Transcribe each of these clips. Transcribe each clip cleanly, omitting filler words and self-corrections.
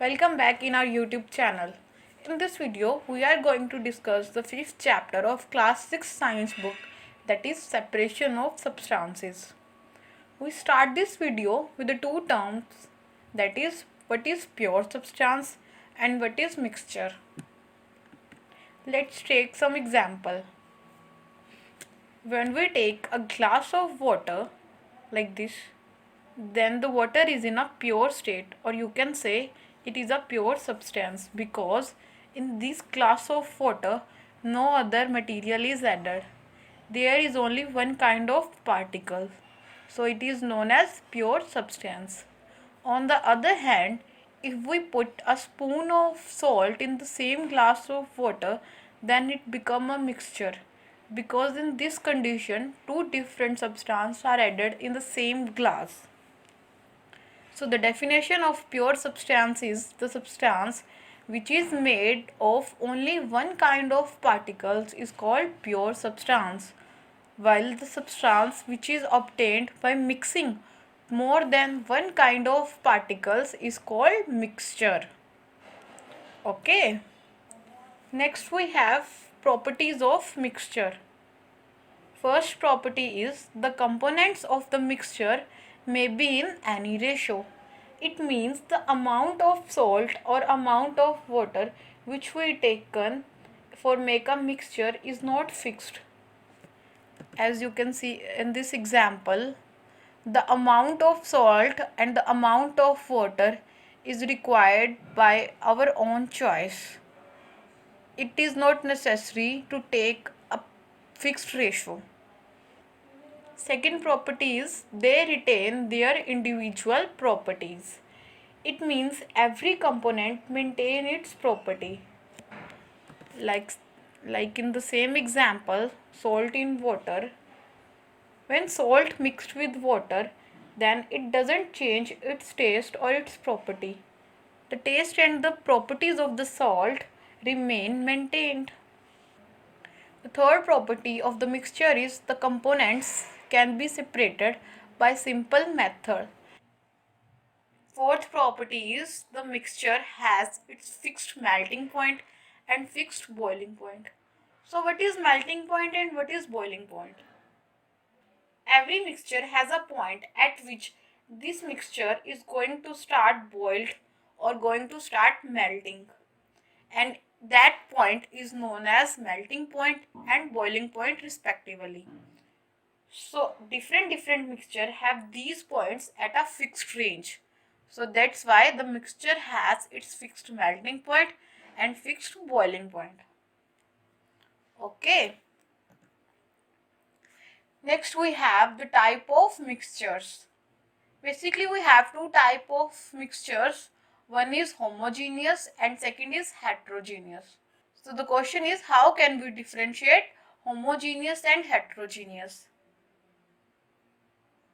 Welcome back in our YouTube channel. In this video, we are going to discuss the fifth chapter of class 6 science book, that is separation of substances. We start this video with the two terms, that is what is pure substance and what is mixture. Let's take some example. When we take a glass of water like this, then the water is in a pure state, or you can say it is a pure substance, because in this glass of water no other material is added. There is only one kind of particle, so it is known as pure substance. On the other hand, if we put a spoon of salt in the same glass of water, then it become a mixture, because in this condition two different substances are added in the same glass. So the definition of pure substance is the substance which is made of only one kind of particles is called pure substance, while the substance which is obtained by mixing more than one kind of particles is called mixture. Okay. Next we have properties of mixture. First property is the components of the mixture may be in any ratio. It means the amount of salt or amount of water which we taken for make a mixture is not fixed. As you can see in this example, the amount of salt and the amount of water is required by our own choice. It is not necessary to take a fixed ratio. Second property is they retain their individual properties. It means every component maintain its property. Like, like in the same example, salt in water. When salt mixed with water, then it doesn't change its taste or its property. The taste and the properties of the salt remain maintained. The third property of the mixture is the components can be separated by simple method. Fourth property is the mixture has its fixed melting point and fixed boiling point. So what is melting point and what is boiling point? Every mixture has a point at which this mixture is going to start boiled or going to start melting, and that point is known as melting point and boiling point respectively. So different mixture have these points at a fixed range. So that's why the mixture has its fixed melting point and fixed boiling point. Okay. Next we have the type of mixtures. Basically we have two type of mixtures. One is homogeneous and second is heterogeneous. So the question is, how can we differentiate homogeneous and heterogeneous?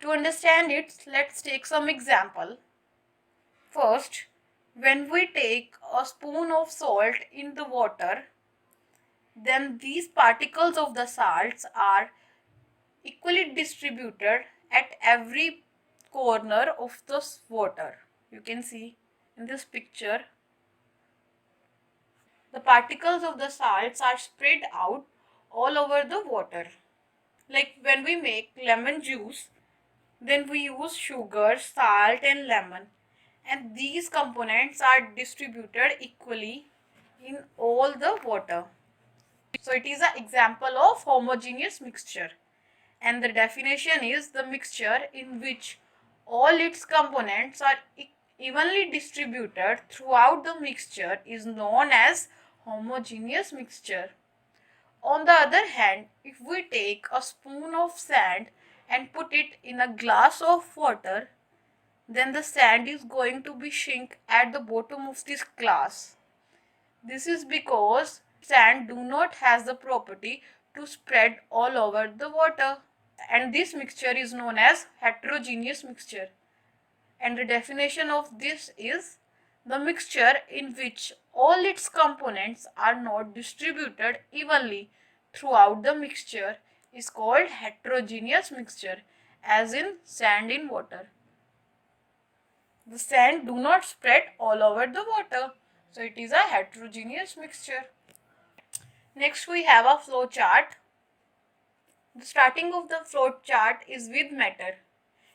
To understand it, let's take some example. First, when we take a spoon of salt in the water, then these particles of the salts are equally distributed at every corner of the water. You can see in this picture, the particles of the salts are spread out all over the water. Like when we make lemon juice, then we use sugar, salt and lemon, and these components are distributed equally in all the water. So it is an example of homogeneous mixture, and the definition is the mixture in which all its components are evenly distributed throughout the mixture is known as homogeneous mixture. On the other hand, if we take a spoon of sand and put it in a glass of water, then the sand is going to be shrink at the bottom of this glass. This is because sand do not has the property to spread all over the water, and this mixture is known as heterogeneous mixture. And the definition of this is the mixture in which all its components are not distributed evenly throughout the mixture is called heterogeneous mixture, as in sand in water. The sand do not spread all over the water. So it is a heterogeneous mixture. Next we have a flow chart. The starting of the flow chart is with matter.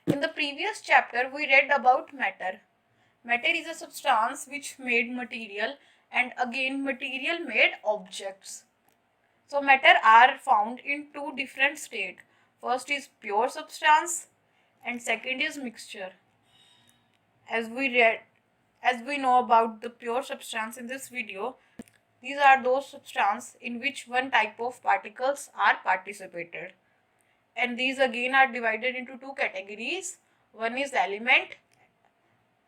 In the previous chapter we read about matter. Matter is a substance which made material, and again material made objects. So matter are found in two different states. First is pure substance and second is mixture. As we know about the pure substance in this video, these are those substances in which one type of particles are participated. And these again are divided into two categories. One is element,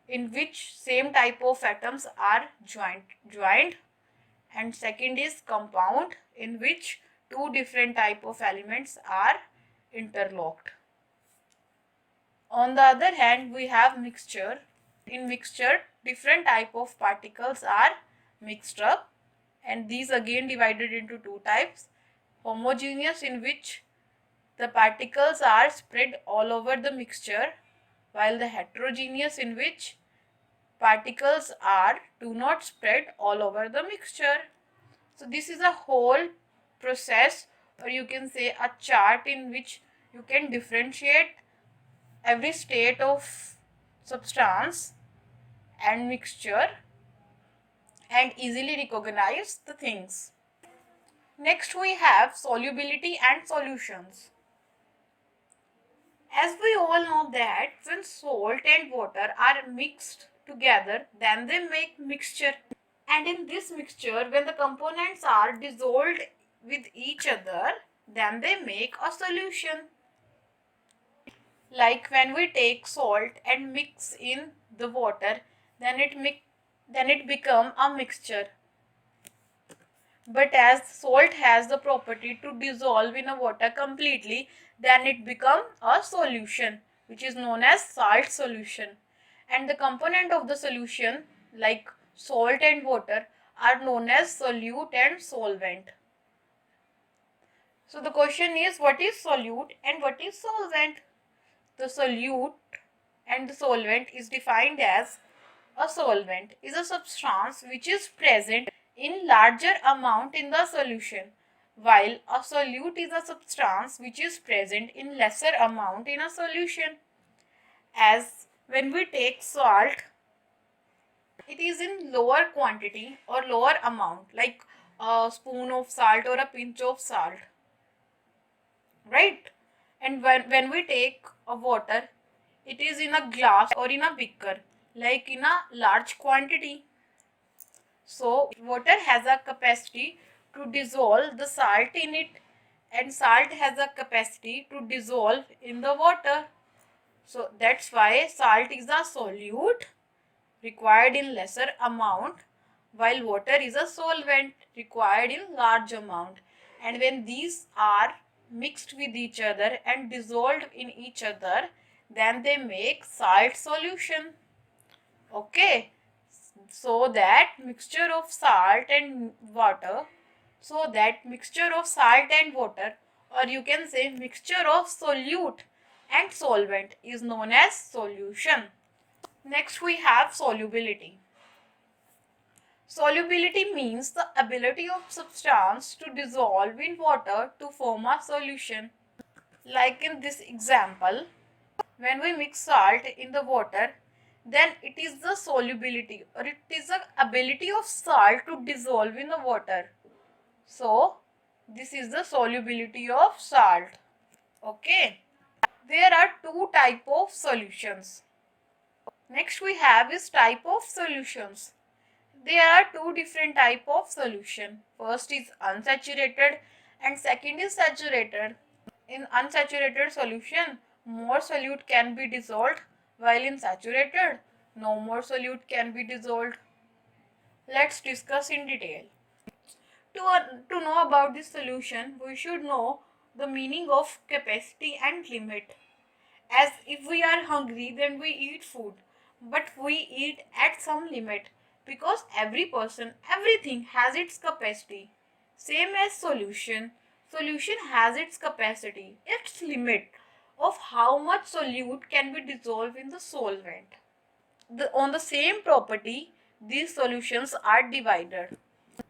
in which same type of atoms are joined, and second is compound, in which two different type of elements are interlocked. On the other hand, we have mixture. In mixture, different type of particles are mixed up, and these again divided into two types. Homogeneous, in which the particles are spread all over the mixture, while the heterogeneous, in which particles do not spread all over the mixture. So this is a whole process, or you can say a chart, in which you can differentiate every state of substance and mixture and easily recognize the things. Next we have solubility and solutions. As we all know that when salt and water are mixed together, then they make mixture. And in this mixture, when the components are dissolved with each other, then they make a solution. Like when we take salt and mix in the water, then it become a mixture. But as salt has the property to dissolve in a water completely, then it become a solution, which is known as salt solution. And the component of the solution, like salt and water, are known as solute and solvent. So the question is, what is solute and what is solvent? The solute and the solvent is defined as: a solvent is a substance which is present in larger amount in the solution, while a solute is a substance which is present in lesser amount in a solution. As when we take salt, it is in lower quantity or lower amount, like a spoon of salt or a pinch of salt, right? And when we take a water, it is in a glass or in a beaker, like in a large quantity. So water has a capacity to dissolve the salt in it, and salt has a capacity to dissolve in the water. So that's why salt is a solute required in lesser amount, while water is a solvent required in large amount. And when these are mixed with each other and dissolved in each other, then they make salt solution. Okay, so that mixture of salt and water, or you can say mixture of solute and solvent, is known as solution. Next we have solubility. Solubility means the ability of substance to dissolve in water to form a solution. Like in this example, when we mix salt in the water, then it is the solubility, or it is the ability of salt to dissolve in the water. So this is the solubility of salt. Okay, there are two type of solutions. Next we have is type of solutions. There are two different type of solution. First is unsaturated and second is saturated. In unsaturated solution, more solute can be dissolved, while in saturated, no more solute can be dissolved. Let's discuss in detail. To know about this solution, we should know the meaning of capacity and limit. As if we are hungry, then we eat food, but we eat at some limit, because every person, everything has its capacity. Same as solution. Solution has its capacity, its limit of how much solute can be dissolved in the solvent. on the same property, these solutions are divided.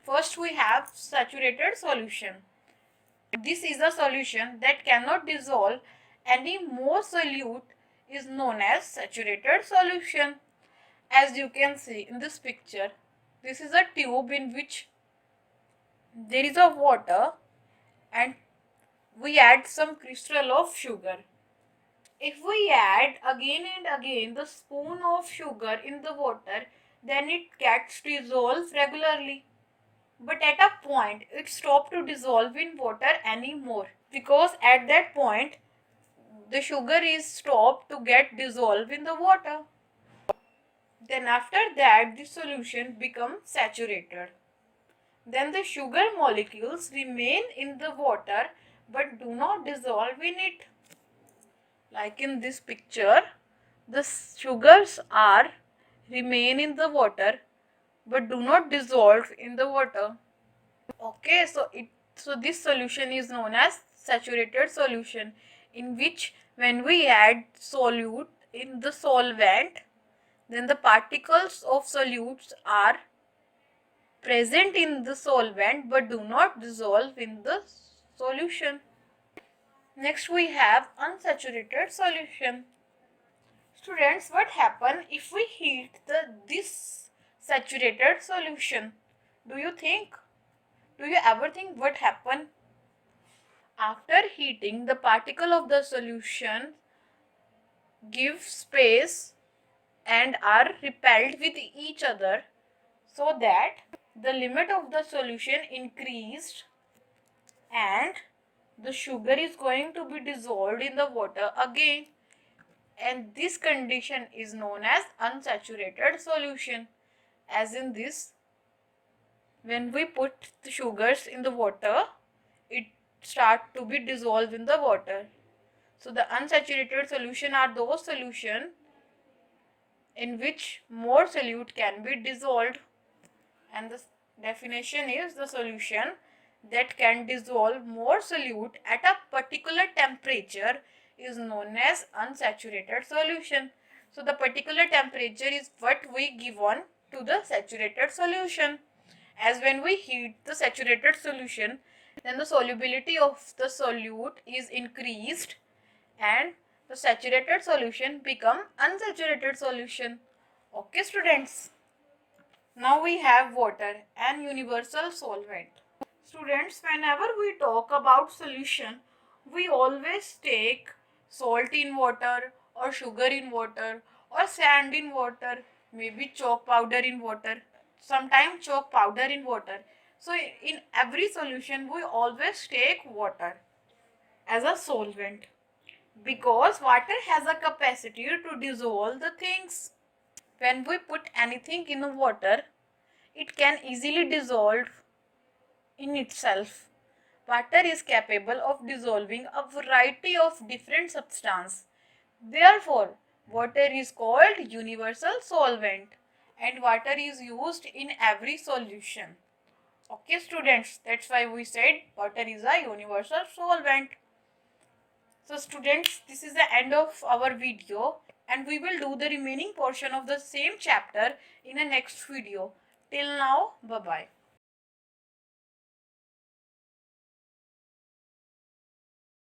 First we have saturated solution. This is a solution that cannot dissolve any more solute is known as saturated solution. As you can see in this picture, this is a tube in which there is a water and we add some crystal of sugar. If we add again and again the spoon of sugar in the water, then it gets dissolved regularly. But at a point, it stops to dissolve in water anymore, because at that point, the sugar is stopped to get dissolved in the water. Then after that, the solution becomes saturated. Then the sugar molecules remain in the water but do not dissolve in it. Like in this picture, the sugars are remain in the water but do not dissolve in the water. Okay, so this solution is known as saturated solution, in which when we add solute in the solvent, then the particles of solutes are present in the solvent but do not dissolve in the solution. Next we have unsaturated solution. Students, what happen if we heat this saturated solution? Do you ever think what happen? After heating, the particle of the solution give space and are repelled with each other, so that the limit of the solution increased and the sugar is going to be dissolved in the water again, and this condition is known as unsaturated solution. As in this, when we put the sugars in the water, it start to be dissolved in the water. So the unsaturated solution are those solutions in which more solute can be dissolved, and the definition is the solution that can dissolve more solute at a particular temperature is known as unsaturated solution. So the particular temperature is what we give on to the saturated solution. As when we heat the saturated solution, then the solubility of the solute is increased and the saturated solution become unsaturated solution. Okay students. Now we have water, an universal solvent. Students, whenever we talk about solution, we always take salt in water or sugar in water or sand in water, maybe chalk powder in water, sometimes chalk powder in water. So in every solution we always take water as a solvent, because water has a capacity to dissolve the things. When we put anything in the water, it can easily dissolve in itself. Water is capable of dissolving a variety of different substances. Therefore, water is called universal solvent and water is used in every solution. Okay students, that's why we said water is a universal solvent. So students, this is the end of our video and we will do the remaining portion of the same chapter in the next video. Till now, bye bye.